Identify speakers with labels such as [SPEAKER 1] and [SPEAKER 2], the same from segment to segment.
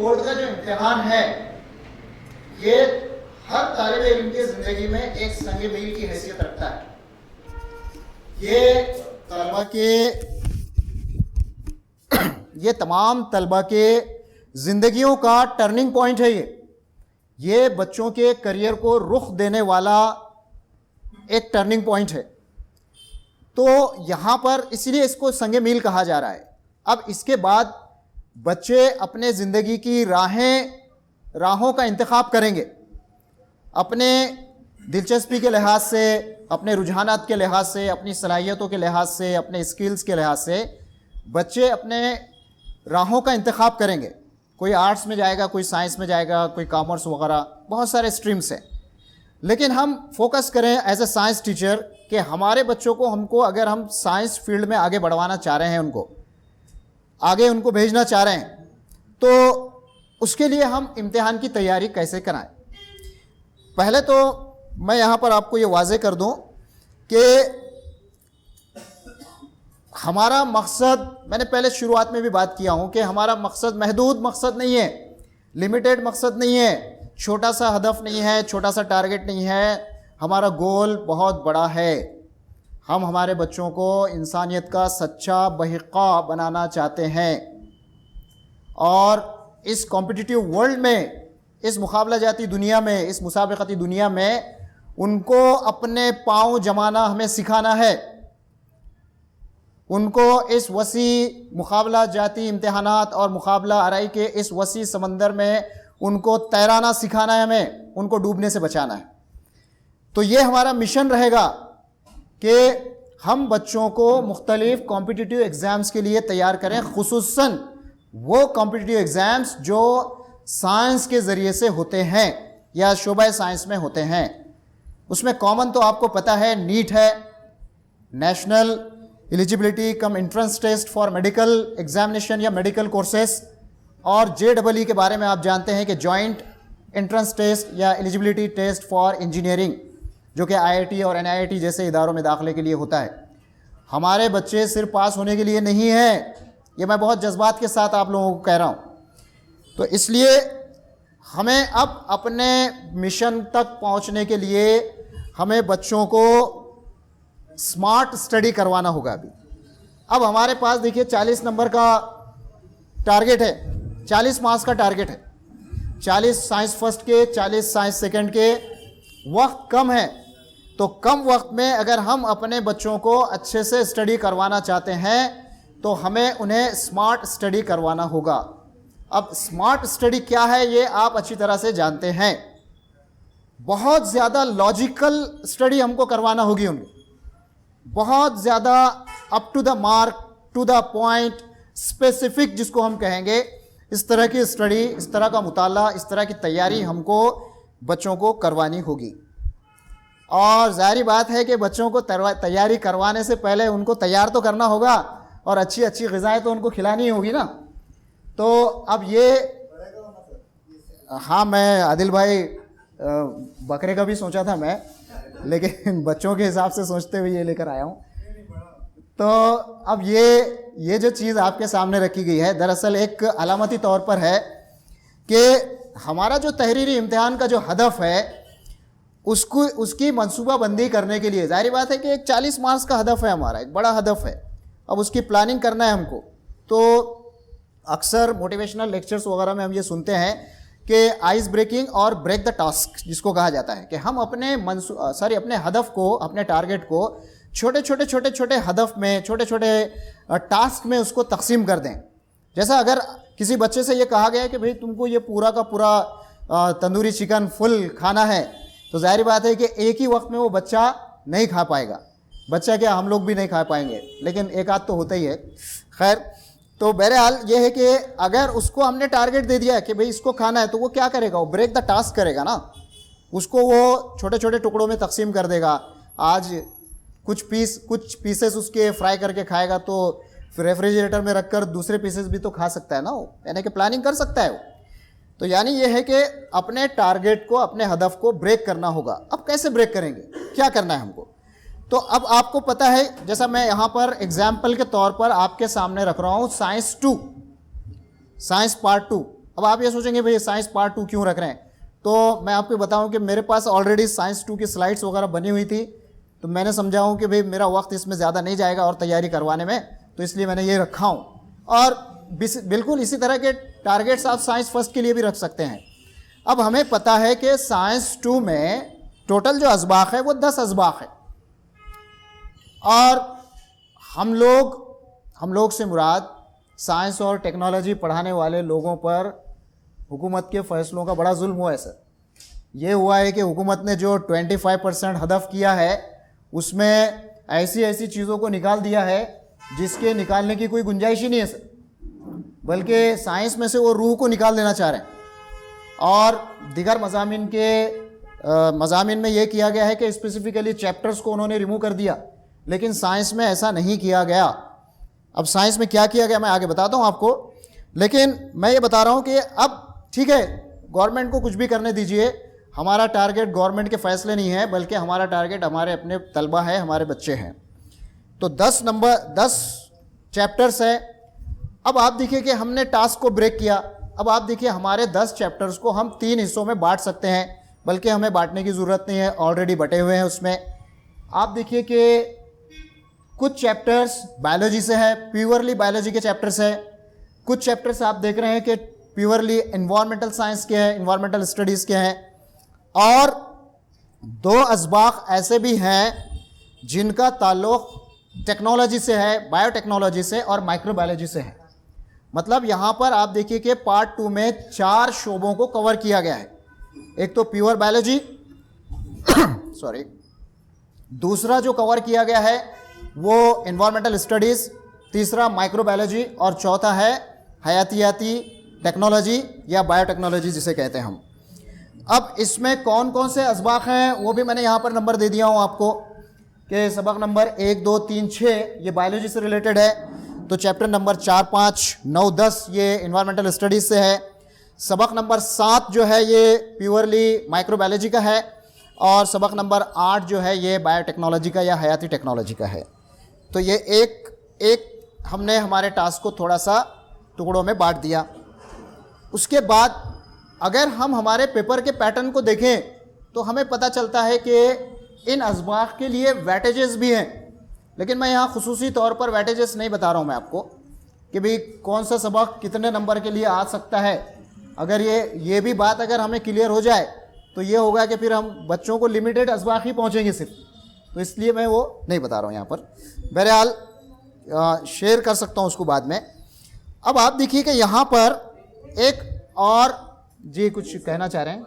[SPEAKER 1] Board का जो इम्तिहान है ये हर तालिब इल्म की जिंदगी में एक संग मील की हैसियत रखता है। ये तमाम तलबा के जिंदगियों का टर्निंग पॉइंट है। ये बच्चों के करियर को रुख देने वाला एक टर्निंग पॉइंट है। तो यहाँ पर इसलिए इसको संगे मील कहा जा रहा है। अब इसके बाद बच्चे अपने ज़िंदगी की राहों का इंतखाब करेंगे अपने दिलचस्पी के लिहाज से, अपने रुझानात के लिहाज से, अपनी सलाहियतों के लिहाज से, अपने स्किल्स के लिहाज से बच्चे अपने राहों का इंतखाब करेंगे। कोई आर्ट्स में जाएगा, कोई साइंस में जाएगा, कोई कॉमर्स वगैरह, बहुत सारे स्ट्रीम्स हैं। लेकिन हम फोकस करें एज ए साइंस टीचर कि हमारे बच्चों को अगर हम साइंस फील्ड में आगे बढ़वाना चाह रहे हैं, उनको भेजना चाह रहे हैं, तो उसके लिए हम इम्तिहान की तैयारी कैसे कराएं। पहले तो मैं यहाँ पर आपको ये वाज़े कर दूँ कि हमारा मकसद, मैंने पहले शुरुआत में भी बात किया हूँ कि हमारा मकसद महदूद मकसद नहीं है, लिमिटेड मकसद नहीं है, छोटा सा हदफ नहीं है, छोटा सा टारगेट नहीं है। हमारा गोल बहुत बड़ा है। हम हमारे बच्चों को इंसानियत का सच्चा बहिक़ा बनाना चाहते हैं और इस कॉम्पिटिटिव वर्ल्ड में, इस मुकाबला जाती दुनिया में, इस मुसाबक़ती दुनिया में उनको अपने पाँव जमाना हमें सिखाना है। उनको इस वसी मुकाबला जाती इम्तिहानात और मुकाबला आराई के इस वसी समंदर में उनको तैराना सिखाना है, हमें उनको डूबने से बचाना है। तो ये हमारा मिशन रहेगा कि हम बच्चों को मुख्तलिफ कॉम्पिटिटिव एग्ज़ाम्स के लिए तैयार करें, खुसूसन वो कॉम्पिटिटिव एग्ज़ाम्स जो साइंस के ज़रिए से होते हैं या शोबा साइंस में होते हैं। उसमें कॉमन तो आपको पता है, नीट है, national eligibility cum entrance test for medical examination या मेडिकल कोर्सेस, और JEE के बारे में आप जानते हैं कि जॉइंट एंट्रेंस टेस्ट या एलिजिबिलिटी टेस्ट फॉर इंजीनियरिंग, जो कि IIT और NIT जैसे इदारों में दाखिले के लिए होता है। हमारे बच्चे सिर्फ पास होने के लिए नहीं हैं, ये मैं बहुत जज्बात के साथ आप लोगों को कह रहा हूँ। तो इसलिए हमें अब अपने मिशन तक पहुँचने के लिए हमें बच्चों को स्मार्ट स्टडी करवाना होगा। अब हमारे पास देखिए 40 नंबर का टारगेट है, 40 मार्क्स का टारगेट है, 40 साइंस फर्स्ट के, 40 साइंस सेकंड के। वक्त कम है, तो कम वक्त में अगर हम अपने बच्चों को अच्छे से स्टडी करवाना चाहते हैं तो हमें उन्हें स्मार्ट स्टडी करवाना होगा। अब स्मार्ट स्टडी क्या है ये आप अच्छी तरह से जानते हैं। बहुत ज़्यादा लॉजिकल स्टडी हमको करवाना होगी उनकी, बहुत ज़्यादा up to the mark, to the point, specific जिसको हम कहेंगे, इस तरह की स्टडी, इस तरह का मुताला, इस तरह की तैयारी हमको बच्चों को करवानी होगी। और ज़ाहिर बात है कि बच्चों को तैयारी करवाने से पहले उनको तैयार तो करना होगा और अच्छी अच्छी ग़िज़ाएँ तो उनको खिलानी होगी ना। तो अब ये, हाँ, मैं आदिल भाई बकरे का भी सोचा था मैं, लेकिन बच्चों के हिसाब से सोचते हुए ये लेकर आया हूँ। तो अब ये जो चीज़ आपके सामने रखी गई है, दरअसल एक अलामती तौर पर है कि हमारा जो तहरीरी इम्तिहान का जो हदफ है उसकी मंसूबा बंदी करने के लिए, ज़ाहिर बात है कि एक 40 मार्क्स का हदफ है हमारा, एक बड़ा हदफ है। अब उसकी प्लानिंग करना है हमको। तो अक्सर मोटिवेशनल लेक्चर्स वगैरह में हम ये सुनते हैं कि आइस ब्रेकिंग और ब्रेक द टास्क जिसको कहा जाता है, कि हम अपने हदफ को, अपने टारगेट को छोटे छोटे हदफ में, छोटे छोटे टास्क में उसको तकसीम कर दें। जैसा अगर किसी बच्चे से ये कहा गया है कि भाई तुमको ये पूरा का पूरा तंदूरी चिकन फुल खाना है, तो जाहिर बात है कि एक ही वक्त में वो बच्चा नहीं खा पाएगा। बच्चा क्या, हम लोग भी नहीं खा पाएंगे, लेकिन एक आध तो होता ही है। खैर, तो बहरहाल ये है कि अगर उसको हमने टारगेट दे दिया है कि भाई इसको खाना है, तो वो क्या करेगा, वो ब्रेक द टास्क करेगा ना। उसको वो छोटे छोटे टुकड़ों में तकसीम कर देगा। आज कुछ पीसेस उसके फ्राई करके खाएगा, तो फिर रेफ्रिजरेटर में रखकर दूसरे पीसेस भी तो खा सकता है ना वो, यानी कि प्लानिंग कर सकता है वो। तो यानी ये है कि अपने टारगेट को, अपने हदफ को ब्रेक करना होगा। अब कैसे ब्रेक करेंगे, क्या करना है हमको? तो अब आपको पता है, जैसा मैं यहाँ पर एग्जाम्पल के तौर पर आपके सामने रख रहा हूँ, साइंस पार्ट 2, अब आप ये सोचेंगे भाई साइंस पार्ट 2 क्यों रख रहे हैं, तो मैं आपको बताऊं कि मेरे पास ऑलरेडी साइंस 2 की स्लाइड्स वगैरह बनी हुई थी, तो मैंने समझाऊं कि भाई मेरा वक्त इसमें ज़्यादा नहीं जाएगा और तैयारी करवाने में, तो इसलिए मैंने ये रखा हूँ। और बिल्कुल इसी तरह के टारगेट्स आप साइंस फर्स्ट के लिए भी रख सकते हैं। अब हमें पता है कि साइंस 2 में टोटल जो असबाक है वो 10 असबाक है, और हम लोग से मुराद साइंस और टेक्नोलॉजी पढ़ाने वाले लोगों पर हुकूमत के फ़ैसलों का बड़ा जुल्म हुआ है सर। ये हुआ है कि हुकूमत ने जो 25% हदफ किया है उसमें ऐसी चीज़ों को निकाल दिया है जिसके निकालने की कोई गुंजाइश ही नहीं है सर, बल्कि साइंस में से वो रूह को निकाल देना चाह रहे हैं। और दिगर मज़ामिन में ये किया गया है कि स्पेसिफिकली चैप्टर्स को उन्होंने रिमूव कर दिया, लेकिन साइंस में ऐसा नहीं किया गया। अब साइंस में क्या किया गया मैं आगे बताता हूँ आपको, लेकिन मैं ये बता रहा हूँ कि अब ठीक है, गवर्नमेंट को कुछ भी करने दीजिए, हमारा टारगेट गवर्नमेंट के फैसले नहीं है, बल्कि हमारा टारगेट हमारे अपने तलबा है, हमारे बच्चे हैं। तो 10 चैप्टर्स है। अब आप देखिए कि हमने टास्क को ब्रेक किया। अब आप देखिए हमारे 10 चैप्टर्स को हम 3 हिस्सों में बांट सकते हैं, बल्कि हमें बांटने की ज़रूरत नहीं है, ऑलरेडी बटे हुए हैं उसमें। आप देखिए कि कुछ चैप्टर्स बायोलॉजी से है, प्योरली बायोलॉजी के चैप्टर्स है। कुछ चैप्टर्स आप देख रहे हैं कि प्योरली एनवायरमेंटल साइंस के हैं, एनवायरमेंटल स्टडीज़ के हैं। और 2 असबाक ऐसे भी हैं जिनका ताल्लुक़ टेक्नोलॉजी से है, बायोटेक्नोलॉजी से और माइक्रोबायोलॉजी से है। मतलब यहाँ पर आप देखिए कि पार्ट 2 में 4 शोबों को कवर किया गया है। एक तो प्योर बायोलॉजी सॉरी, दूसरा जो कवर किया गया है वो एनवायरमेंटल स्टडीज़, तीसरा माइक्रोबायोलॉजी और चौथा है हयातियाती टेक्नोलॉजी या बायोटेक्नोलॉजी जिसे कहते हैं हम। अब इसमें कौन कौन से असबाक हैं वो भी मैंने यहाँ पर नंबर दे दिया हूँ आपको कि सबक नंबर 1, 2, 3, 6 ये बायोलॉजी से रिलेटेड है, तो चैप्टर नंबर 4, 5, 9, 10 ये एनवायरमेंटल स्टडीज़ से है। सबक नंबर 7 जो है ये प्योरली माइक्रोबायोलॉजी का है, और सबक नंबर 8 जो है ये बायोटेक्नोलॉजी का या हयाती टेक्नोलॉजी का है। तो ये एक हमने हमारे टास्क को थोड़ा सा टुकड़ों में बांट दिया। उसके बाद अगर हम हमारे पेपर के पैटर्न को देखें तो हमें पता चलता है कि इन असबाक के लिए वेटेजेस भी हैं, लेकिन मैं यहाँ खुसूसी तौर पर वेटेजेस नहीं बता रहा हूँ मैं आपको कि भाई कौन सा सबक कितने नंबर के लिए आ सकता है। अगर ये भी बात अगर हमें क्लियर हो जाए तो ये होगा कि फिर हम बच्चों को लिमिटेड असबाक ही पहुँचेंगे सिर्फ, तो इसलिए मैं वो नहीं बता रहा हूँ यहाँ पर। बहरहाल शेयर कर सकता हूँ उसको बाद में। अब आप देखिए कि यहाँ पर एक और जी कुछ कहना चाह रहे हैं,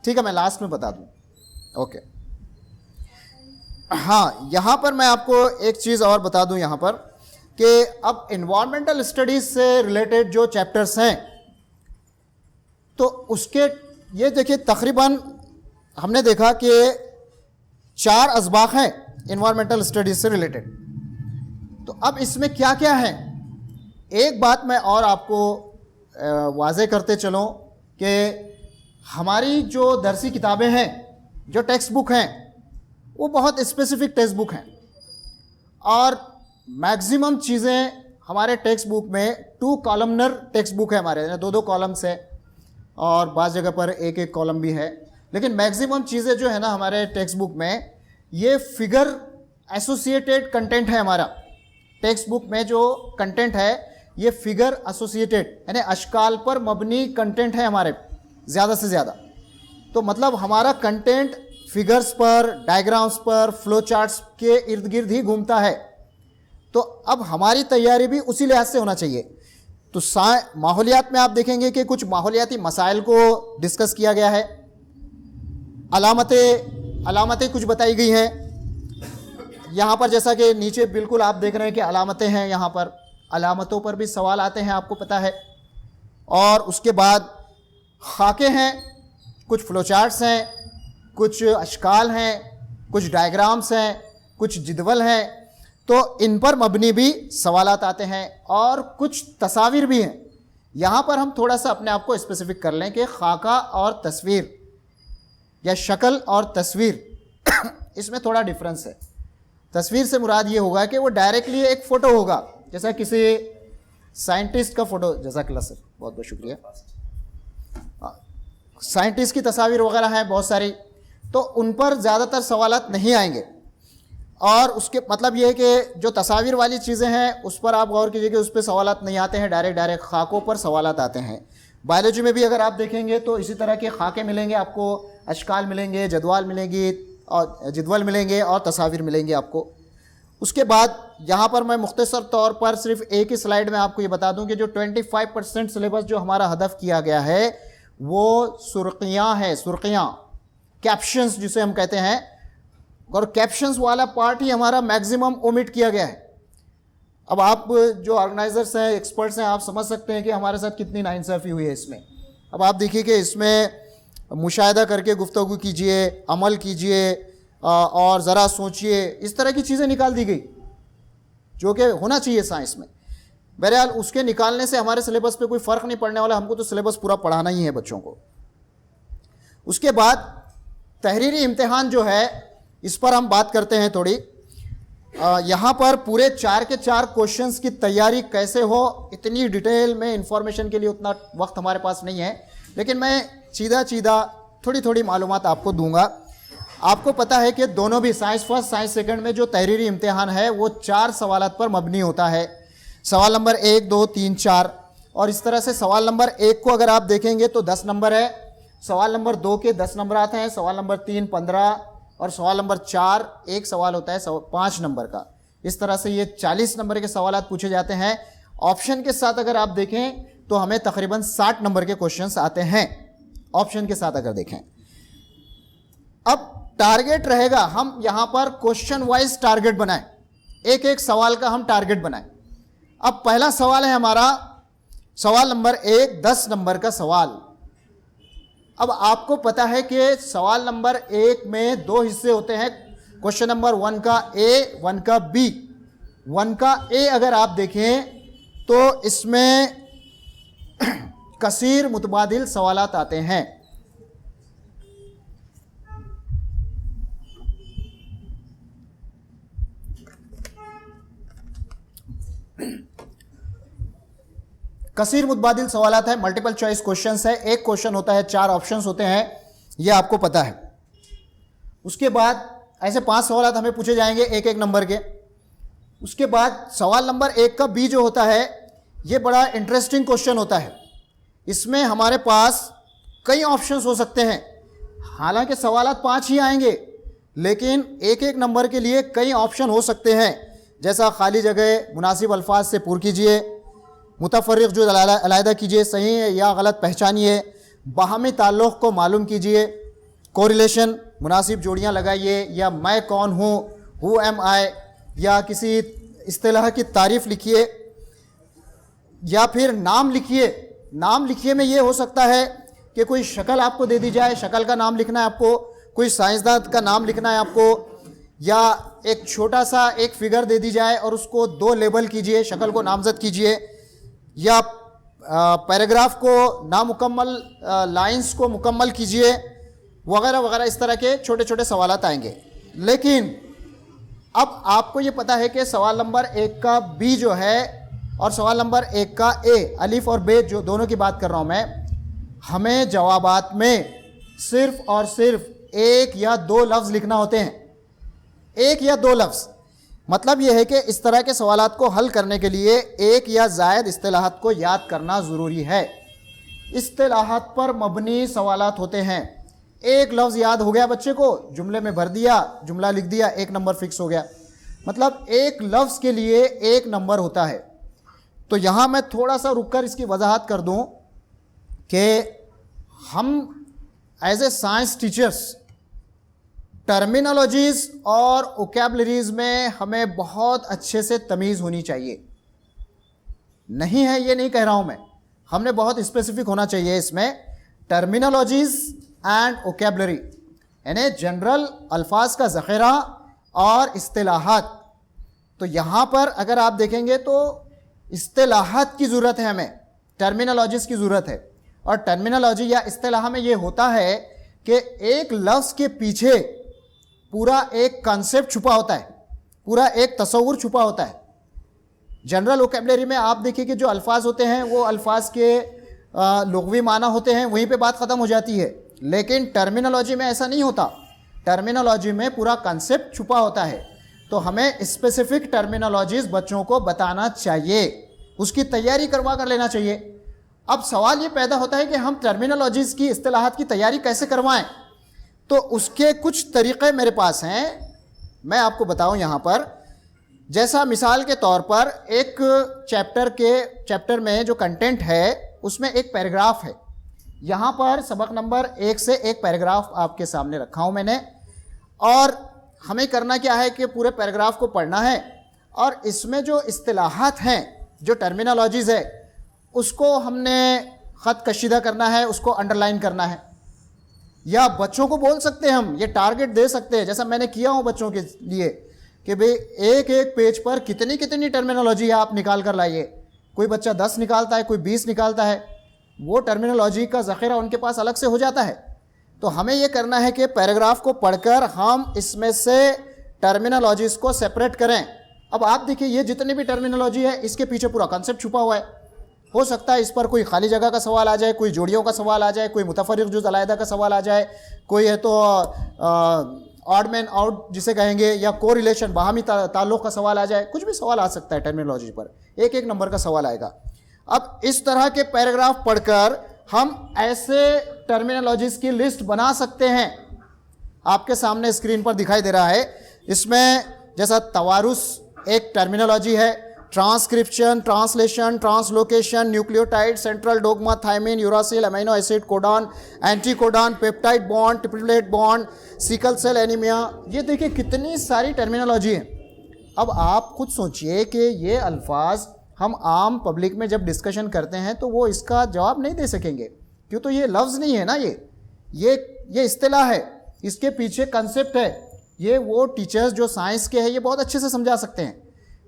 [SPEAKER 1] ठीक है मैं लास्ट में बता दूँ। ओके, हाँ यहाँ पर मैं आपको एक चीज़ और बता दूँ यहाँ पर कि अब एनवायरमेंटल स्टडीज़ से रिलेटेड जो चैप्टर्स हैं तो उसके ये देखिए तकरीबन हमने देखा कि 4 असबाक हैं एनवायरमेंटल स्टडीज़ से रिलेटेड। तो अब इसमें क्या क्या है, एक बात मैं और आपको वाज़े करते चलूँ कि हमारी जो दरसी किताबें हैं, जो टेक्स्ट बुक हैं, वो बहुत स्पेसिफ़िक टेक्स्ट बुक हैं, और मैक्सिमम चीज़ें हमारे टेक्स्ट बुक में 2 कॉलमनर टेक्स्ट बुक है हमारे, 2 कॉलम्स है और बाज़ जगह पर एक कॉलम भी है, लेकिन मैक्सिमम चीज़ें जो है ना हमारे टेक्स्ट बुक में ये फिगर एसोसिएटेड कंटेंट है। हमारा टेक्स्ट बुक में जो कंटेंट है ये फिगर एसोसिएटेड यानी अशकाल पर मबनी कंटेंट है हमारे ज़्यादा से ज़्यादा। तो मतलब हमारा कंटेंट फिगर्स पर, डायग्राम्स पर, फ्लो चार्ट्स के इर्द गिर्द ही घूमता है। तो अब हमारी तैयारी भी उसी लिहाज से होना चाहिए। तो माहौलियात में आप देखेंगे कि कुछ माहौलियाती मसाइल को डिस्कस किया गया है, अलामतें कुछ बताई गई हैं यहाँ पर, जैसा कि नीचे बिल्कुल आप देख रहे हैं कि अलामतें हैं, यहाँ पर अलामतों पर भी सवाल आते हैं आपको पता है। और उसके बाद खाके हैं, कुछ फ्लोचार्ट्स हैं, कुछ अशकाल हैं, कुछ डायग्राम्स हैं, कुछ जिदवल हैं, तो इन पर मबनी भी सवालात आते हैं, और कुछ तस्वीर भी हैं। यहाँ पर हम थोड़ा सा अपने आप को स्पेसिफिक कर लें कि खाका और तस्वीर या शक्ल और तस्वीर इसमें थोड़ा डिफरेंस है। तस्वीर से मुराद ये होगा कि वो डायरेक्टली एक फ़ोटो होगा, जैसा किसी साइंटिस्ट का फ़ोटो, जज़ाकल्लाह सर, बहुत बहुत शुक्रिया। साइंटिस्ट की तस्वीर वगैरह हैं बहुत सारी, तो उन पर ज़्यादातर सवालात नहीं आएंगे। और उसके मतलब ये है कि जो तस्वीर वाली चीज़ें हैं उस पर आप गौर कीजिए कि उस पर सवालात नहीं आते हैं, डायरेक्ट खाकों पर सवालात आते हैं। बायोलॉजी में भी अगर आप देखेंगे तो इसी तरह के खाके मिलेंगे आपको, अशकाल मिलेंगे, जदवाल मिलेंगी और जदवल मिलेंगे और तस्वीर मिलेंगे आपको। उसके बाद यहाँ पर मैं मुख्तसर तौर पर सिर्फ एक ही स्लाइड में आपको ये बता दूँ कि जो 25% सिलेबस जो हमारा हदफ किया गया है वो सुर्खियाँ है, सुर्खियाँ, कैप्शंस जिसे हम कहते हैं, और कैप्शंस वाला पार्ट ही हमारा मैक्सिमम ओमिट किया गया है। अब आप जो ऑर्गेनाइजर्स हैं, एक्सपर्ट्स हैं, आप समझ सकते हैं कि हमारे साथ कितनी नाइंसाफ़ी हुई है इसमें। अब आप देखिए कि इसमें मुशाहिदा करके गुफ्तगू कीजिए, अमल कीजिए और ज़रा सोचिए, इस तरह की चीज़ें निकाल दी गई जो कि होना चाहिए साइंस में। बहरहाल उसके निकालने से हमारे सिलेबस पे कोई फ़र्क नहीं पड़ने वाला, हमको तो सिलेबस पूरा पढ़ाना ही है बच्चों को। उसके बाद तहरीरी इम्तिहान जो है इस पर हम बात करते हैं थोड़ी। यहाँ पर पूरे 4 के 4 क्वेश्चंस की तैयारी कैसे हो, इतनी डिटेल में इंफॉर्मेशन के लिए उतना वक्त हमारे पास नहीं है, लेकिन मैं सीधा थोड़ी थोड़ी मालूमात आपको दूंगा। आपको पता है कि दोनों भी साइंस फर्स्ट साइंस सेकंड में जो तहरीरी इम्तिहान है वो 4 सवालात पर मबनी होता है। सवाल नंबर 1, 2, 3, 4, और इस तरह से सवाल नंबर 1 को अगर आप देखेंगे तो 10 नंबर है, सवाल नंबर 2 के 10 नंबर आते हैं, सवाल नंबर 3 15, और सवाल नंबर 4 एक सवाल होता है 5 नंबर का। इस तरह से ये 40 नंबर के सवाल पूछे जाते हैं। ऑप्शन के साथ अगर आप देखें तो हमें तकरीबन 60 नंबर के क्वेश्चंस आते हैं ऑप्शन के साथ अगर देखें। अब टारगेट रहेगा, हम यहाँ पर क्वेश्चन वाइज टारगेट बनाएं, एक एक सवाल का हम टारगेट बनाएं। अब पहला सवाल है हमारा सवाल नंबर 1, 10 नंबर का सवाल। अब आपको पता है कि सवाल नंबर 1 में 2 हिस्से होते हैं, क्वेश्चन नंबर 1 का ए, 1 का बी। 1 का ए अगर आप देखें तो इसमें कसीर मुतबादिल सवालात आते हैं। कसीर मुतबादिल सवालात है, मल्टीपल चॉइस क्वेश्चंस है, एक क्वेश्चन होता है, 4 ऑप्शंस होते हैं, ये आपको पता है। उसके बाद ऐसे 5 सवालात हमें पूछे जाएंगे एक एक नंबर के। उसके बाद सवाल नंबर 1 का बी जो होता है ये बड़ा इंटरेस्टिंग क्वेश्चन होता है। इसमें हमारे पास कई ऑप्शंस हो सकते हैं, हालांकि सवालात 5 ही आएंगे लेकिन एक एक नंबर के लिए कई ऑप्शन हो सकते हैं, जैसा खाली जगह मुनासिब अल्फाज से पूर कीजिए, मुतफर्रिक़ जो अलहदा कीजिए, सही है या गलत पहचानिए, बाहमी ताल्लुक़ को मालूम कीजिए, कोरिलेशन मुनासिब जोड़ियाँ लगाइए, या मैं कौन हूँ, हु एम आई, या किसी इस्तिलाह की तारीफ़ लिखिए, या फिर नाम लिखिए। नाम लिखिए में ये हो सकता है कि कोई शक्ल आपको दे दी जाए, शक्ल का नाम लिखना है आपको, कोई साइंसदान का नाम लिखना है आपको, या एक छोटा सा एक फिगर दे दी जाए और उसको 2 लेबल कीजिए, शक्ल को नामजद कीजिए, या पैराग्राफ को नामुकम्मल लाइंस को मुकम्मल कीजिए, वगैरह वगैरह। इस तरह के छोटे छोटे सवालात आएंगे। लेकिन अब आपको ये पता है कि सवाल नंबर 1 का बी जो है और सवाल नंबर 1 का ए, अलिफ और बे जो दोनों की बात कर रहा हूँ मैं, हमें जवाबात में सिर्फ और सिर्फ 1 या 2 लफ्ज़ लिखना होते हैं, 1 या 2 लफ्ज़। मतलब यह है कि इस तरह के सवालात को हल करने के लिए 1 या ज़ायद इस्तिलाहात को याद करना ज़रूरी है। इस्तिलाहात पर मबनी सवालात होते हैं। एक लफ्ज़ याद हो गया बच्चे को, जुमले में भर दिया, जुमला लिख दिया, 1 नंबर फिक्स हो गया। मतलब एक लफ्ज़ के लिए 1 नंबर होता है। तो यहाँ मैं थोड़ा सा रुक कर इसकी वजाहत कर दूँ कि हम as a science teachers terminologies और वोकैबुलरीज़ में हमें बहुत अच्छे से तमीज़ होनी चाहिए। नहीं है ये नहीं कह रहा हूँ मैं, हमने बहुत स्पेसिफिक होना चाहिए इसमें। टर्मिनोलॉजीज़ एंड वोकैबुलरी यानी जनरल अल्फाज का ज़ख़ीरा और इस्तिलाहात। तो यहाँ पर अगर आप देखेंगे तो इस्तिलाहात की ज़रूरत है, हमें टर्मिनोलॉजीज़ की ज़रूरत है। और टर्मिनोलॉजी या इस्तिलाह में ये होता है कि एक लफ्ज़ के पीछे पूरा एक कॉन्सेप्ट छुपा होता है, पूरा एक तस्वुर छुपा होता है। जनरल वोकेबलरी में आप देखिए कि जो अल्फाज होते हैं वो अल्फाज के लुग़वी माना होते हैं, वहीं पे बात ख़त्म हो जाती है। लेकिन टर्मिनोलॉजी में ऐसा नहीं होता। टर्मिनोलॉजी में पूरा कंसेप्ट छुपा होता है, तो हमें स्पेसिफिक टर्मिनोलॉजीज बच्चों को बताना चाहिए, उसकी तैयारी करवा कर लेना चाहिए। अब सवाल ये पैदा होता है कि हम टर्मिनोलॉजीज की, इस्तिलाहात की तैयारी कैसे करवाएं? तो उसके कुछ तरीक़े मेरे पास हैं, मैं आपको बताऊं यहाँ पर। जैसा मिसाल के तौर पर एक चैप्टर में जो कंटेंट है उसमें एक पैराग्राफ है। यहाँ पर सबक नंबर 1 से एक पैराग्राफ आपके सामने रखा हूँ मैंने, और हमें करना क्या है कि पूरे पैराग्राफ को पढ़ना है और इसमें जो इस्तिलाहात हैं, जो टर्मिनोलॉजीज़ है, उसको हमने ख़त कशीदा करना है, उसको अंडरलाइन करना है। या बच्चों को बोल सकते हैं हम, ये टारगेट दे सकते हैं, जैसा मैंने किया हूँ बच्चों के लिए कि भाई एक एक पेज पर कितनी कितनी टर्मिनोलॉजी है आप निकाल कर लाइए। कोई बच्चा 10 निकालता है, कोई 20 निकालता है, वो टर्मिनोलॉजी का ज़ख़ीरा उनके पास अलग से हो जाता है। तो हमें ये करना है कि पैराग्राफ को पढ़कर हम इसमें से टर्मिनोलॉजीज़ को सेपरेट करें। अब आप देखिए, ये जितनी भी टर्मिनोलॉजी है इसके पीछे पूरा कॉन्सेप्ट छुपा हुआ है। हो सकता है इस पर कोई खाली जगह का सवाल आ जाए, कोई जोड़ियों का सवाल आ जाए, कोई मुतफर्रिक जुज़ अलहदा का सवाल आ जाए, कोई है तो ऑड मैन आउट जिसे कहेंगे, या को रिलेशन बाहमी ताल्लुक़ का सवाल आ जाए। कुछ भी सवाल आ सकता है टर्मिनोलॉजी पर, एक एक नंबर का सवाल आएगा। अब इस तरह के पैराग्राफ पढ़कर हम ऐसे टर्मिनोलॉजीज़ की लिस्ट बना सकते हैं। आपके सामने स्क्रीन पर दिखाई दे रहा है। इसमें जैसा तवारुस एक टर्मिनोलॉजी है, transcription, translation, translocation, nucleotide, central dogma, thymine, uracil, amino acid, codon, anticodon, peptide bond, triplet bond, sickle cell anaemia. ये देखिए कितनी सारी टर्मिनोलॉजी है। अब आप खुद सोचिए कि ये अल्फाज हम आम पब्लिक में जब डिस्कशन करते हैं तो वो इसका जवाब नहीं दे सकेंगे, क्यों? तो ये लफ्ज़ नहीं है ना, ये इस्तिलाह है, इसके पीछे कंसेप्ट है। ये वो टीचर्स जो साइंस के हैं ये बहुत अच्छे से समझा सकते हैं।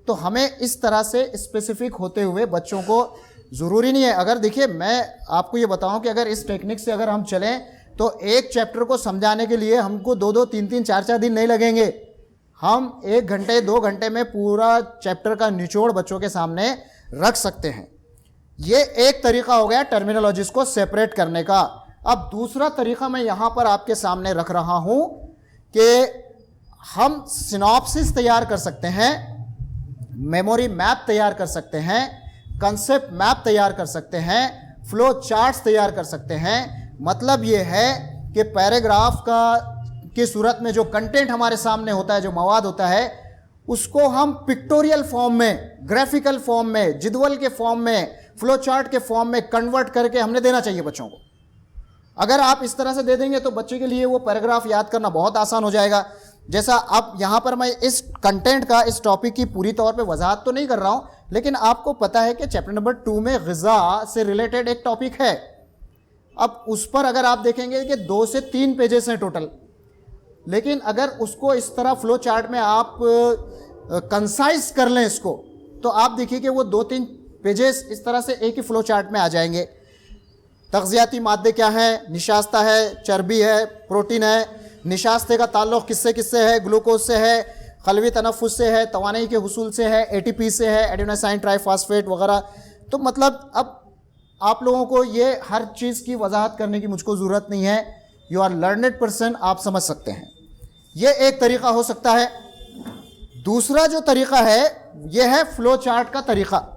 [SPEAKER 1] तो हमें इस तरह से स्पेसिफिक होते हुए बच्चों को, ज़रूरी नहीं है, अगर देखिए मैं आपको ये बताऊं कि अगर इस टेक्निक से अगर हम चलें तो एक चैप्टर को समझाने के लिए हमको 2-2, 3-3, 4-4 दिन नहीं लगेंगे। हम 1 घंटे 2 घंटे में पूरा चैप्टर का निचोड़ बच्चों के सामने रख सकते हैं। ये एक तरीका हो गया टर्मिनोलॉजीज को सेपरेट करने का। अब दूसरा तरीका मैं यहाँ पर आपके सामने रख रहा हूँ कि हम सिनॉप्सिस तैयार कर सकते हैं, मेमोरी मैप तैयार कर सकते हैं, कंसेप्ट मैप तैयार कर सकते हैं, फ्लो चार्ट्स तैयार कर सकते हैं। मतलब ये है कि पैराग्राफ की सूरत में जो कंटेंट हमारे सामने होता है, जो मवाद होता है, उसको हम पिक्टोरियल फॉर्म में, ग्राफिकल फॉर्म में, जिदवल के फॉर्म में, फ्लो चार्ट के फॉर्म में कन्वर्ट करके हमने देना चाहिए बच्चों को। अगर आप इस तरह से दे देंगे तो बच्चे के लिए वो पैराग्राफ याद करना बहुत आसान हो जाएगा। जैसा अब यहाँ पर मैं इस कंटेंट का, इस टॉपिक की पूरी तौर पे वजाहत तो नहीं कर रहा हूँ, लेकिन आपको पता है कि चैप्टर नंबर 2 में ग़िज़ा से रिलेटेड एक टॉपिक है। अब उस पर अगर आप देखेंगे कि 2 से 3 पेजेस हैं टोटल, लेकिन अगर उसको इस तरह फ्लो चार्ट में आप कंसाइज कर लें इसको, तो आप देखिए कि वो 2-3 पेजेस इस तरह से एक ही फ्लो चार्ट में आ जाएंगे। तग़ज़ियाती मादे क्या हैं? निशास्ता है, चर्बी है, प्रोटीन है। निशास्ते का ताल्लुक़ किससे किससे है? ग्लूकोज से है, क़ल्बी तनफ़ुस से है, तवानाई के हुसूल से है, ATP से है, एडेनोसाइन ट्राइफॉस्फेट वगैरह। तो मतलब अब आप लोगों को ये हर चीज़ की वजाहत करने की मुझको ज़रूरत नहीं है। यू आर लर्नेड पर्सन, आप समझ सकते हैं। ये एक तरीक़ा हो सकता है। दूसरा जो तरीक़ा है ये है फ़्लो चार्ट का तरीक़ा।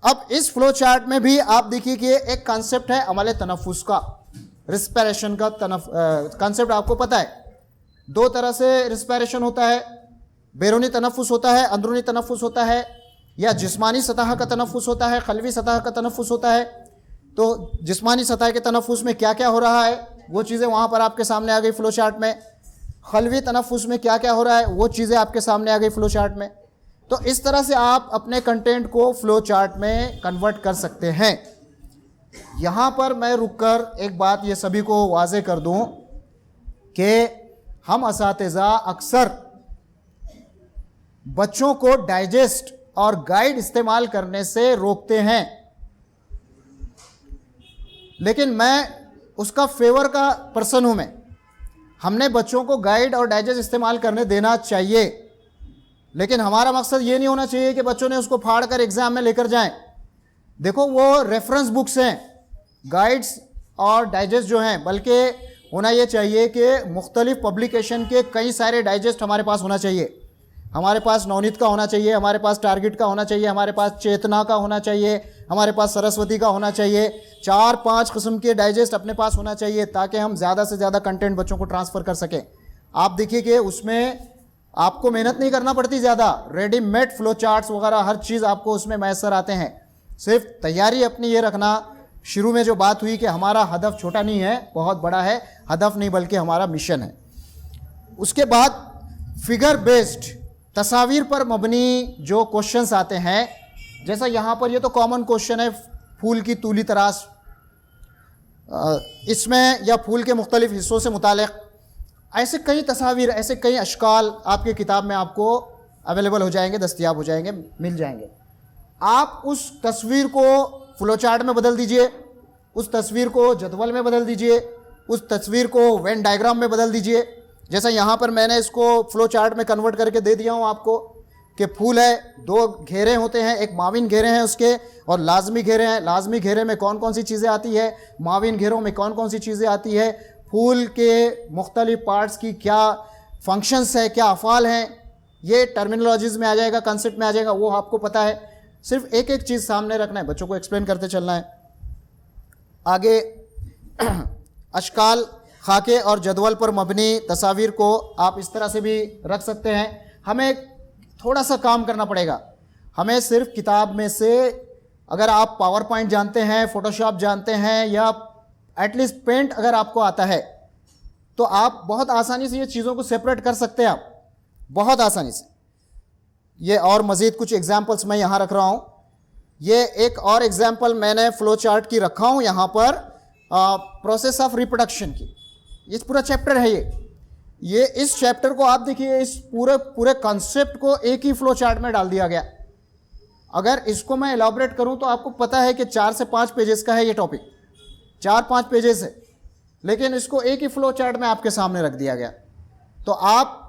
[SPEAKER 1] अब इस फ़्लो चार्ट में भी आप देखिए कि एक कंसेप्ट है अमल तनफ़ुस का, रिस्पिरेशन का कंसेप्ट आपको पता है। 2 तरह से रिस्पिरेशन होता है, बैरूनी तनफ़ुस होता है, अंदरूनी तनफ़ुस होता है, या जिस्मानी सतह का तनफ़ुस होता है, क़ल्बी सतह का तनफ़ुस होता है। तो जिस्मानी सतह के तनफ़ुस में क्या क्या हो रहा है वो चीज़ें वहाँ पर आपके सामने आ गई फ़्लो चार्ट में। क़ल्बी तनफ़ुस में क्या क्या हो रहा है वो चीज़ें आपके सामने आ गई फ़्लो चार्ट में। तो इस तरह से आप अपने कंटेंट को फ़्लो चार्ट में कन्वर्ट कर सकते हैं। यहाँ पर मैं रुककर एक बात ये सभी को वाज़े कर दूँ कि हम असातिज़ा अक्सर बच्चों को डाइजेस्ट और गाइड इस्तेमाल करने से रोकते हैं, लेकिन मैं उसका फेवर का पर्सन हूँ। हमने बच्चों को गाइड और डाइजेस्ट इस्तेमाल करने देना चाहिए। लेकिन हमारा मकसद ये नहीं होना चाहिए कि बच्चों ने उसको फाड़ कर एग्ज़ाम में लेकर जाएं। देखो वो रेफरेंस बुक्स हैं, गाइड्स और डाइजेस्ट जो हैं, बल्कि होना ये चाहिए कि मुख्तलिफ पब्लिकेशन के कई सारे डाइजेस्ट हमारे पास होना चाहिए। हमारे पास नवनीत का होना चाहिए, हमारे पास टारगेट का होना चाहिए, हमारे पास चेतना का होना चाहिए, हमारे पास सरस्वती का होना चाहिए। 4-5 किस्म के डाइजेस्ट अपने पास होना चाहिए ताकि हम ज़्यादा से ज़्यादा कंटेंट बच्चों को ट्रांसफ़र कर सकें। आप देखिए कि उसमें आपको मेहनत नहीं करना पड़ती ज़्यादा, रेडीमेड फ्लो चार्ट्स वगैरह हर चीज़ आपको उसमें मैसर आते हैं। सिर्फ तैयारी अपनी ये रखना, शुरू में जो बात हुई कि हमारा हदफ छोटा नहीं है, बहुत बड़ा है। हदफ नहीं बल्कि हमारा मिशन है। उसके बाद फिगर बेस्ड, तस्वीर पर मबनी जो क्वेश्चंस आते हैं, जैसा यहाँ पर ये तो कॉमन क्वेश्चन है, फूल की तूली तराश, इसमें या फूल के मुख्तलिफ हिस्सों से मुतालिक ऐसे कई तस्वीर, ऐसे कई अशकाल आपके किताब में आपको अवेलेबल हो जाएंगे, दस्तयाब हो जाएंगे, मिल जाएंगे। आप उस तस्वीर को फ्लो चार्ट में बदल दीजिए, उस तस्वीर को जदवल में बदल दीजिए, उस तस्वीर को वेन डायग्राम में बदल दीजिए। जैसा यहाँ पर मैंने इसको फ्लो चार्ट में कन्वर्ट करके दे दिया हूँ आपको कि फूल है, 2 घेरे होते हैं, एक माविन घेरे हैं उसके और लाजमी घेरे हैं। लाजमी घेरे में कौन कौन सी चीज़ें आती है, माविन घेरों में कौन कौन सी चीज़ें आती है, फूल के मुख्तलिफ पार्ट्स की क्या फंक्शंस है, क्या अफ़ाल हैं, ये टर्मिनोलॉजीज़ में आ जाएगा, कंसेप्ट में आ जाएगा, वो आपको पता है। सिर्फ एक एक चीज़ सामने रखना है, बच्चों को एक्सप्लेन करते चलना है। आगे अशकाल, खाके और जदवल पर मबनी तस्वीर को आप इस तरह से भी रख सकते हैं। हमें थोड़ा सा काम करना पड़ेगा। हमें सिर्फ किताब में से, अगर आप पावर पॉइंट जानते हैं, फ़ोटोशॉप जानते हैं, या एटलीस्ट पेंट अगर आपको आता है, तो आप बहुत आसानी से ये चीज़ों को सेपरेट कर सकते हैं, आप बहुत आसानी से। ये और मज़ीद कुछ एग्जाम्पल्स मैं यहाँ रख रहा हूँ। ये एक और एग्जाम्पल मैंने फ़्लो चार्ट की रखा हूँ यहाँ पर, प्रोसेस ऑफ रिप्रोडक्शन की। ये पूरा चैप्टर है ये इस चैप्टर को आप देखिए, इस पूरे कॉन्सेप्ट को एक ही फ्लो चार्ट में डाल दिया गया। अगर इसको मैं एलाबोरेट करूं तो आपको पता है कि 4 से 5 पेजेस का है ये टॉपिक, 4-5 पेजेस है, लेकिन इसको एक ही फ्लो चार्ट में आपके सामने रख दिया गया। तो आप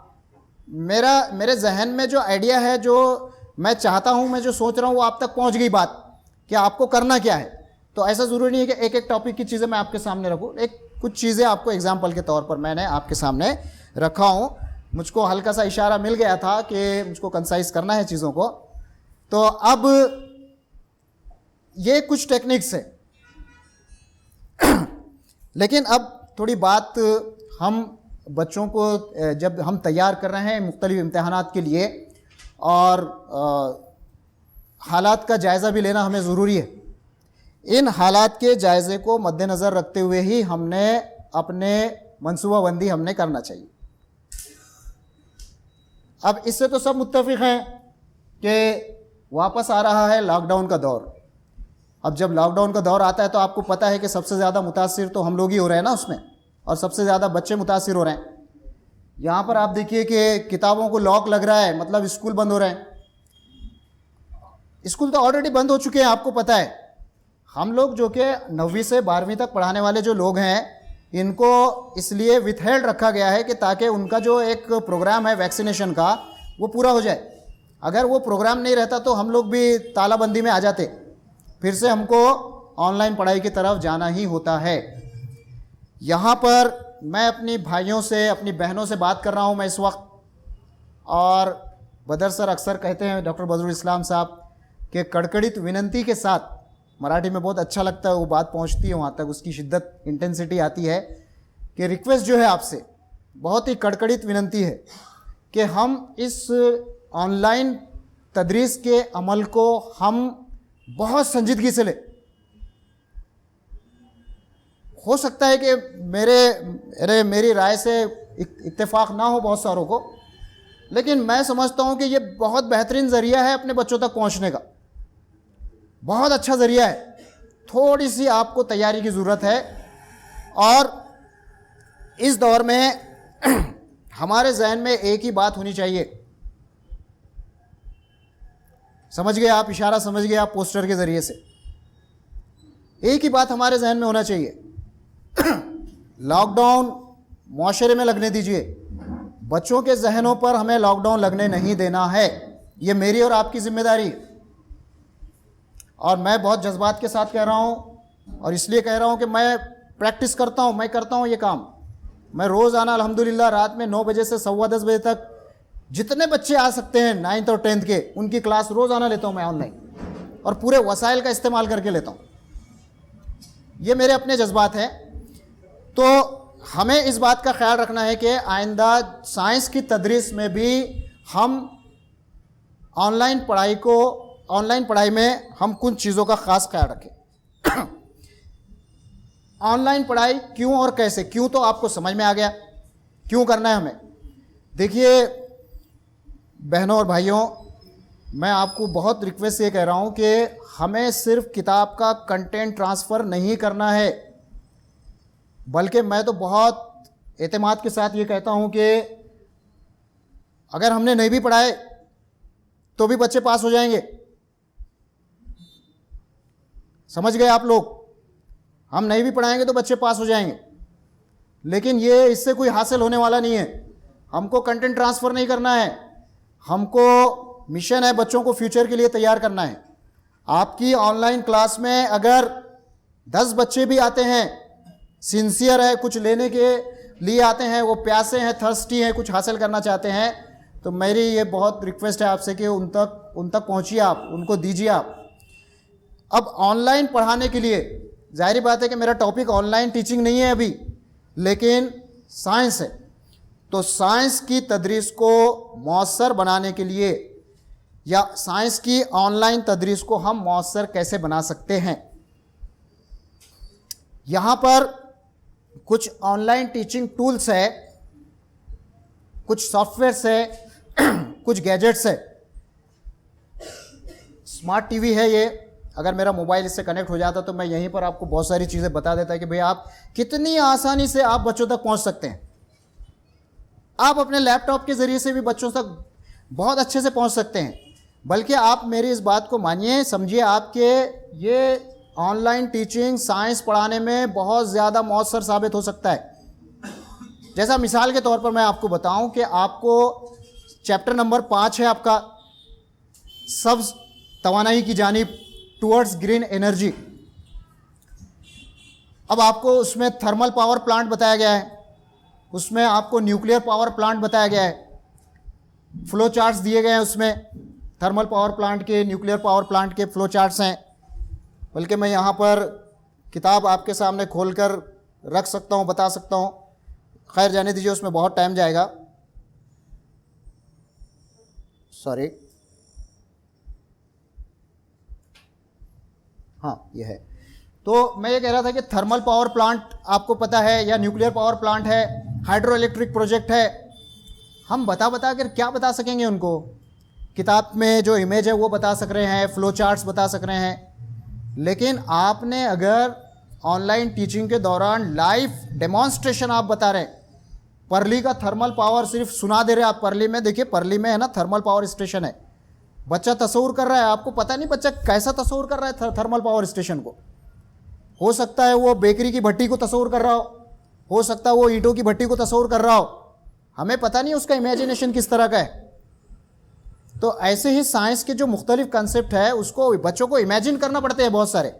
[SPEAKER 1] मेरे जहन में जो आइडिया है, जो मैं चाहता हूं, मैं जो सोच रहा हूं, वो आप तक पहुंच गई बात कि आपको करना क्या है। तो ऐसा ज़रूरी नहीं है कि एक एक टॉपिक की चीज़ें मैं आपके सामने रखूँ, कुछ चीज़ें आपको एग्जाम्पल के तौर पर मैंने आपके सामने रखा हूँ। मुझको हल्का सा इशारा मिल गया था कि मुझको कंसाइज करना है चीज़ों को। तो अब ये कुछ टेक्निक्स है लेकिन अब थोड़ी बात हम बच्चों को जब हम तैयार कर रहे हैं मुख्तलिफ इम्तहानात के लिए, और हालात का जायज़ा भी लेना हमें ज़रूरी है। इन हालात के जायज़े को मद्देनज़र रखते हुए ही हमने अपने मनसूबाबंदी हमने करना चाहिए। अब इससे तो सब मुत्तफ़िक़ हैं कि वापस आ रहा है लॉकडाउन का दौर। अब जब लॉकडाउन का दौर आता है तो आपको पता है कि सबसे ज़्यादा मुतासिर तो हम लोग ही हो रहे हैं ना उसमें, और सबसे ज़्यादा बच्चे मुतासिर हो रहे हैं। यहाँ पर आप देखिए कि किताबों को लॉक लग रहा है, मतलब स्कूल बंद हो रहे हैं। स्कूल तो ऑलरेडी बंद हो चुके हैं, आपको पता है। हम लोग जो कि 9वीं से 12वीं तक पढ़ाने वाले जो लोग हैं, इनको इसलिए विथहेल्ड रखा गया है कि ताकि उनका जो एक प्रोग्राम है वैक्सीनेशन का, वो पूरा हो जाए। अगर वो प्रोग्राम नहीं रहता तो हम लोग भी तालाबंदी में आ जाते, फिर से हमको ऑनलाइन पढ़ाई की तरफ जाना ही होता है। यहाँ पर मैं अपनी भाइयों से, अपनी बहनों से बात कर रहा हूँ मैं इस वक्त, और बदर सर अक्सर कहते हैं, डॉक्टर बदरुल इस्लाम साहब, कि कड़कड़ित विनंती के साथ, मराठी में बहुत अच्छा लगता है वो बात पहुंचती है वहाँ तक, उसकी शिद्दत, इंटेंसिटी आती है कि रिक्वेस्ट जो है आपसे, बहुत ही कड़कड़ित विनंती है कि हम इस ऑनलाइन तदरीस के अमल को हम बहुत संजीदगी से लें। हो सकता है कि मेरी राय से इत्तेफाक ना हो बहुत सारों को, लेकिन मैं समझता हूँ कि ये बहुत बेहतरीन ज़रिया है अपने बच्चों तक पहुँचने का, बहुत अच्छा ज़रिया है। थोड़ी सी आपको तैयारी की ज़रूरत है, और इस दौर में हमारे जहन में एक ही बात होनी चाहिए। समझ गए आप, इशारा समझ गए आप पोस्टर के ज़रिए से। एक ही बात हमारे जहन में होना चाहिए, लॉकडाउन मुआशरे में लगने दीजिए, बच्चों के जहनों पर हमें लॉकडाउन लगने नहीं देना है। ये मेरी और आपकी जिम्मेदारी। और मैं बहुत जज्बात के साथ कह रहा हूँ, और इसलिए कह रहा हूँ कि मैं प्रैक्टिस करता हूँ, मैं करता हूँ ये काम। मैं रोज़ाना अल्हम्दुलिल्लाह रात में 9 बजे से 10:15 बजे तक जितने बच्चे आ सकते हैं 9th और 10th के, उनकी क्लास रोज़ाना लेता हूँ मैं ऑनलाइन, और पूरे वसाइल का इस्तेमाल करके लेता हूँ। ये मेरे अपने जज्बात हैं। तो हमें इस बात का ख्याल रखना है कि आइंदा साइंस की तदरीस में भी हम ऑनलाइन पढ़ाई में हम कुछ चीज़ों का ख़ास ख्याल रखें। ऑनलाइन पढ़ाई क्यों और कैसे, क्यों तो आपको समझ में आ गया, क्यों करना है हमें। देखिए बहनों और भाइयों, मैं आपको बहुत रिक्वेस्ट से कह रहा हूँ कि हमें सिर्फ किताब का कंटेंट ट्रांसफ़र नहीं करना है, बल्कि मैं तो बहुत एतमाद के साथ ये कहता हूँ कि अगर हमने नहीं भी पढ़ाए तो भी बच्चे पास हो जाएंगे। समझ गए आप लोग? हम नहीं भी पढ़ाएंगे तो बच्चे पास हो जाएंगे, लेकिन ये इससे कोई हासिल होने वाला नहीं है। हमको कंटेंट ट्रांसफ़र नहीं करना है, हमको मिशन है बच्चों को फ्यूचर के लिए तैयार करना है। आपकी ऑनलाइन क्लास में अगर 10 बच्चे भी आते हैं, सिंसियर है, कुछ लेने के लिए आते हैं, वो प्यासे हैं, थर्स्टी हैं, कुछ हासिल करना चाहते हैं, तो मेरी ये बहुत रिक्वेस्ट है आपसे कि उन तक पहुँचिए, आप उनको दीजिए आप। अब ऑनलाइन पढ़ाने के लिए जाहिर बात है कि मेरा टॉपिक ऑनलाइन टीचिंग नहीं है अभी, लेकिन साइंस है। तो साइंस की तदरीस को मौसर बनाने के लिए, या साइंस की ऑनलाइन तदरीस को हम मौसर कैसे बना सकते हैं, यहाँ पर कुछ ऑनलाइन टीचिंग टूल्स है, कुछ सॉफ्टवेयर्स है, कुछ गैजेट्स है। स्मार्ट टीवी है ये। अगर मेरा मोबाइल इससे कनेक्ट हो जाता तो मैं यहीं पर आपको बहुत सारी चीज़ें बता देता कि भाई आप कितनी आसानी से आप बच्चों तक पहुंच सकते हैं। आप अपने लैपटॉप के ज़रिए से भी बच्चों तक बहुत अच्छे से पहुंच सकते हैं। बल्कि आप मेरी इस बात को मानिए, समझिए, आपके ये ऑनलाइन टीचिंग साइंस पढ़ाने में बहुत ज़्यादा मौसर साबित हो सकता है। जैसा मिसाल के तौर पर मैं आपको बताऊं कि आपको चैप्टर नंबर 5 है आपका, सब्ज़ तवानाई की जानिब टुवर्ड्स ग्रीन एनर्जी। अब आपको उसमें थर्मल पावर प्लांट बताया गया है, उसमें आपको न्यूक्लियर पावर प्लांट बताया गया है, फ्लो चार्ट्स दिए गए हैं उसमें, थर्मल पावर प्लांट के, न्यूक्लियर पावर प्लांट के फ्लो चार्ट्स हैं। बल्कि मैं यहाँ पर किताब आपके सामने खोलकर रख सकता हूँ, बता सकता हूँ। खैर जाने दीजिए, उसमें बहुत टाइम जाएगा, सॉरी। हाँ ये है। तो मैं ये कह रहा था कि थर्मल पावर प्लांट आपको पता है, या न्यूक्लियर पावर प्लांट है, हाइड्रो इलेक्ट्रिक प्रोजेक्ट है। हम बता कर क्या बता सकेंगे उनको? किताब में जो इमेज है वो बता सक रहे हैं, फ्लो चार्ट्स बता सक रहे हैं, लेकिन आपने अगर ऑनलाइन टीचिंग के दौरान लाइव डेमॉन्स्ट्रेशन आप बता रहे हैं, परली का थर्मल पावर सिर्फ सुना दे रहे आप। परली में देखिए, परली में है ना थर्मल पावर स्टेशन है, बच्चा तस्वुर कर रहा है, आपको पता नहीं बच्चा कैसा तस्वुर कर रहा है थर्मल पावर स्टेशन को। हो सकता है वो बेकरी की भट्टी को तस्वुर कर रहा हो सकता है वो ईंटों की भट्टी को तस्वुर कर रहा हो, हमें पता नहीं उसका इमेजिनेशन किस तरह का है। तो ऐसे ही साइंस के जो मुख्तलिफ कंसेप्ट है उसको बच्चों को इमेजिन करना पड़ते हैं बहुत सारे,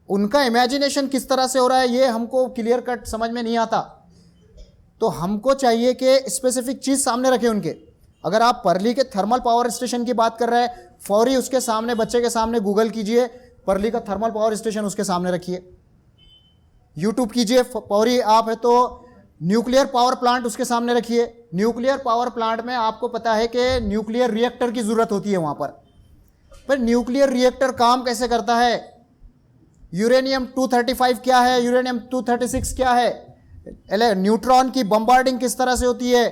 [SPEAKER 1] उनका इमेजिनेशन किस तरह से हो रहा है ये हमको क्लियर कट समझ में नहीं आता। तो हमको चाहिए कि स्पेसिफिक चीज़ सामने रखें उनके। अगर आप परली के थर्मल पावर स्टेशन की बात कर रहे हैं, फौरी उसके सामने, बच्चे के सामने गूगल कीजिए, परली का थर्मल पावर स्टेशन उसके सामने रखिए, यूट्यूब कीजिए, फौरी आप है तो न्यूक्लियर पावर प्लांट उसके सामने रखिए। न्यूक्लियर पावर प्लांट में आपको पता है कि न्यूक्लियर रिएक्टर की ज़रूरत होती है वहाँ पर न्यूक्लियर रिएक्टर काम कैसे करता है, यूरेनियम 235 क्या है, यूरेनियम 236 क्या है, न्यूट्रॉन की बम्बार्डिंग किस तरह से होती है।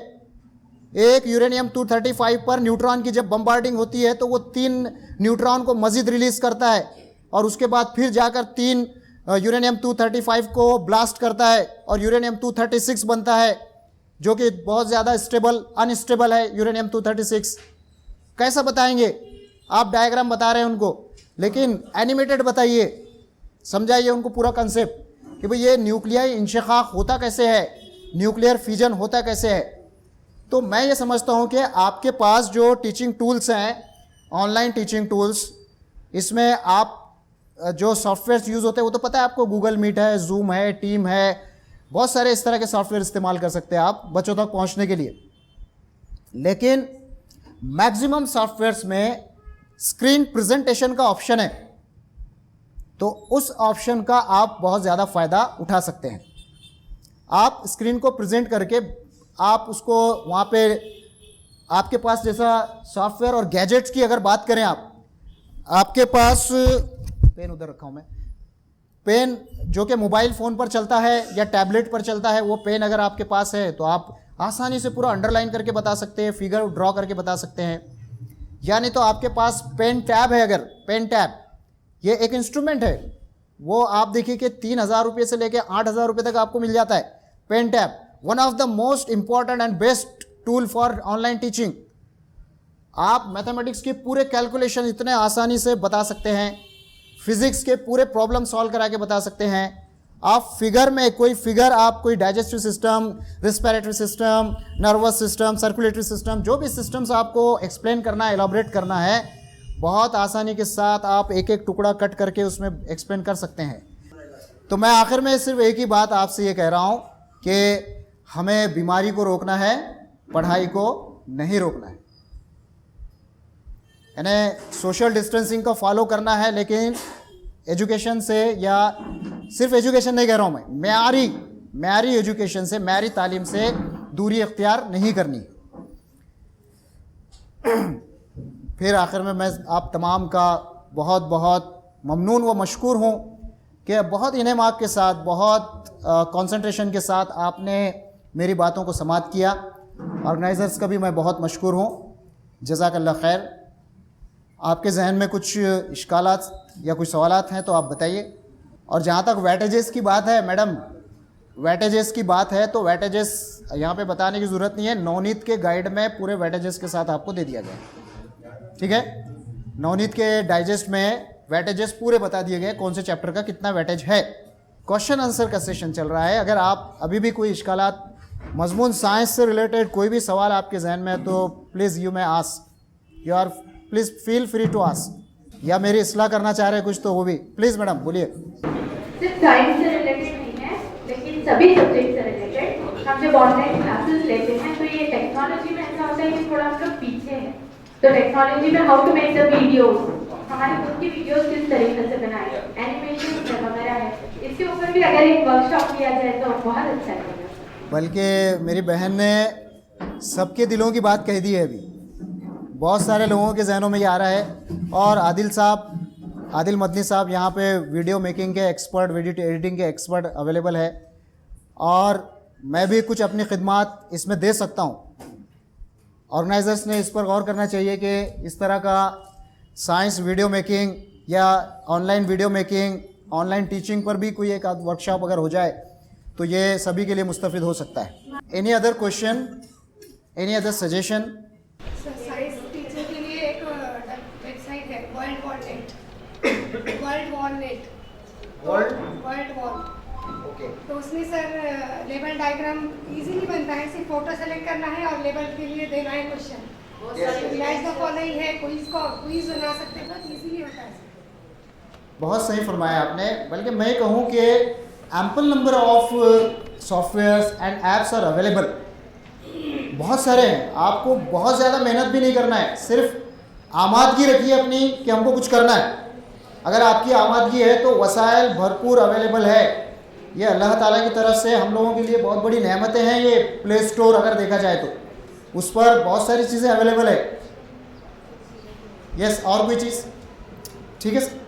[SPEAKER 1] एक यूरेनियम 235 पर न्यूट्रॉन की जब बम्बार्डिंग होती है तो वो 3 न्यूट्रॉन को मज़ीद रिलीज़ करता है, और उसके बाद फिर जाकर 3 यूरेनियम 235 को ब्लास्ट करता है और यूरेनियम 236 बनता है, जो कि बहुत ज़्यादा अनस्टेबल है यूरेनियम 236। कैसा बताएंगे आप? डायग्राम बता रहे हैं उनको, लेकिन एनिमेटेड बताइए, समझाइए उनको पूरा कंसेप्ट कि भाई ये न्यूक्लियर इंशिकाक होता कैसे है, न्यूक्लियर फिजन होता कैसे है। तो मैं ये समझता हूँ कि आपके पास जो टीचिंग टूल्स हैं, ऑनलाइन टीचिंग टूल्स, इसमें आप जो सॉफ्टवेयर यूज़ होते हैं वो तो पता है आपको, गूगल मीट है, जूम है, टीम है, बहुत सारे इस तरह के सॉफ्टवेयर इस्तेमाल कर सकते हैं आप बच्चों तक पहुँचने के लिए। लेकिन मैक्सिमम सॉफ्टवेयर्स में स्क्रीन प्रेजेंटेशन का ऑप्शन है, तो उस ऑप्शन का आप बहुत ज़्यादा फ़ायदा उठा सकते हैं। आप स्क्रीन को प्रेजेंट करके आप उसको वहाँ पे, आपके पास जैसा सॉफ्टवेयर और गैजेट्स की अगर बात करें, आपके पास पेन उधर रखा हूँ मैं, पेन जो कि मोबाइल फ़ोन पर चलता है या टैबलेट पर चलता है, वो पेन अगर आपके पास है तो आप आसानी से पूरा अंडरलाइन करके बता सकते हैं, फिगर ड्रॉ करके बता सकते हैं। या नहीं तो आपके पास पेन टैब है, अगर पेन टैब ये एक इंस्ट्रूमेंट है, वो आप देखिए कि 3,000 रुपये से लेके 8,000 रुपये तक आपको मिल जाता है। Pen tab one of the most important and best tool for online teaching. आप मैथमेटिक्स के पूरे कैलकुलेशन इतने आसानी से बता सकते हैं, फिजिक्स के पूरे प्रॉब्लम सॉल्व करा के बता सकते हैं। आप फिगर में कोई फिगर, आप कोई digestive system, respiratory system, nervous system, circulatory system, जो भी सिस्टम्स आपको एक्सप्लेन करना है, एलॉबरेट करना है, बहुत आसानी के साथ आप एक एक टुकड़ा कट करके उसमें एक्सप्लेन कर सकते हैं। तो मैं आखिर में सिर्फ एक ही बात आपसे ये कह रहा हूँ कि हमें बीमारी को रोकना है, पढ़ाई को नहीं रोकना है। यानी सोशल डिस्टेंसिंग को फॉलो करना है, लेकिन एजुकेशन से, या सिर्फ एजुकेशन नहीं कह रहा हूँ मैं, म्यारी एजुकेशन से, म्यारी तालीम से दूरी इख्तियार नहीं करनी। फिर आखिर में मैं आप तमाम का बहुत बहुत ममनून व मशकूर हूँ कि बहुत इनेमाक के साथ, बहुत कंसंट्रेशन के साथ आपने मेरी बातों को समाअत किया। ऑर्गेनाइज़र्स का भी मैं बहुत मशकूर हूँ, जज़ाकल्लाह खैर। आपके जहन में कुछ इश्कालात या कुछ सवालात हैं तो आप बताइए। और जहाँ तक वेटेजेस की बात है, मैडम वेटेजेस की बात है, तो वेटेजेस यहाँ पे बताने की ज़रूरत नहीं है, नवनीत के गाइड में पूरे वेटेजेस के साथ आपको दे दिया गया, ठीक है। नवनीत के डाइजेस्ट में वेटेजेस पूरे बता दिए गए, कौन से चैप्टर का कितना वेटेज है। क्वेश्चन आंसर का सेशन चल रहा है। अगर आप अभी भी कोई इश्कालात, मजमून साइंस से रिलेटेड कोई भी सवाल आपके जहन में है तो please you may ask, you are please feel free to ask. या मेरी इस्लाह करना चाह रहे हैं कुछ तो वो भी प्लीज़ मैडम बोलिए।
[SPEAKER 2] सिर्फ साइंस से रिलेटेड नहीं है, लेकिन सभी सब्जेक्ट से रिलेटेड हम जब ऑनलाइन क्लासेस लेते हैं तो ये टेक्नोलॉजी में ऐसा होता है कि थोड़ा हम लोग पीछे हैं। तो टेक्नोलॉजी में how to make the videos, हमारे खुद की वीडियोस किस तरीके से बनाएं, एनिमेशन वगैरह है, इसके ऊपर भी अगर एक वर्कशॉप किया जाए तो बहुत अच्छा लगेगा।
[SPEAKER 1] बल्कि मेरी बहन ने सबके दिलों की बात कह दी है, अभी बहुत सारे लोगों के जहनों में ये आ रहा है। और आदिल मदनी साहब यहाँ पे वीडियो मेकिंग के एक्सपर्ट, वीडियो एडिटिंग के एक्सपर्ट अवेलेबल है, और मैं भी कुछ अपनी खिदमात इसमें दे सकता हूँ। ऑर्गेनाइजर्स ने इस पर गौर करना चाहिए कि इस तरह का साइंस वीडियो मेकिंग या online video making, online teaching पर भी कोई एक वर्कशॉप अगर हो जाए तो ये सभी के लिए मुस्तफ़िद हो सकता है। Any other question, any other suggestion?
[SPEAKER 3] Science teacher के लिए एक वेबसाइट है, वर्ल्ड वॉल।
[SPEAKER 1] ओके।
[SPEAKER 3] तो उसमें सर लेबल डायग्राम इजीली बनता है, सिर्फ फोटो सेलेक्ट करना है और लेबल के लिए देना है क्वेश्चन। मैच द फॉलोइंग है, क्विज बना सकते हैं, बहुत इजीली होता है।
[SPEAKER 1] बहुत सही फरमाया आपने। बल्कि मैं कहूँ कि ample number of softwares and apps are available, बहुत सारे हैं। आपको बहुत ज़्यादा मेहनत भी नहीं करना है, सिर्फ आमादगी रखिए अपनी कि हमको कुछ करना है। अगर आपकी आमादगी है तो वसाइल भरपूर अवेलेबल है। ये अल्लाह ताला की तरफ से हम लोगों के लिए बहुत बड़ी नेमतें हैं। ये प्ले स्टोर अगर देखा जाए तो उस पर बहुत सारी चीज़ें अवेलेबल है। यस, और कोई चीज़? ठीक है सर।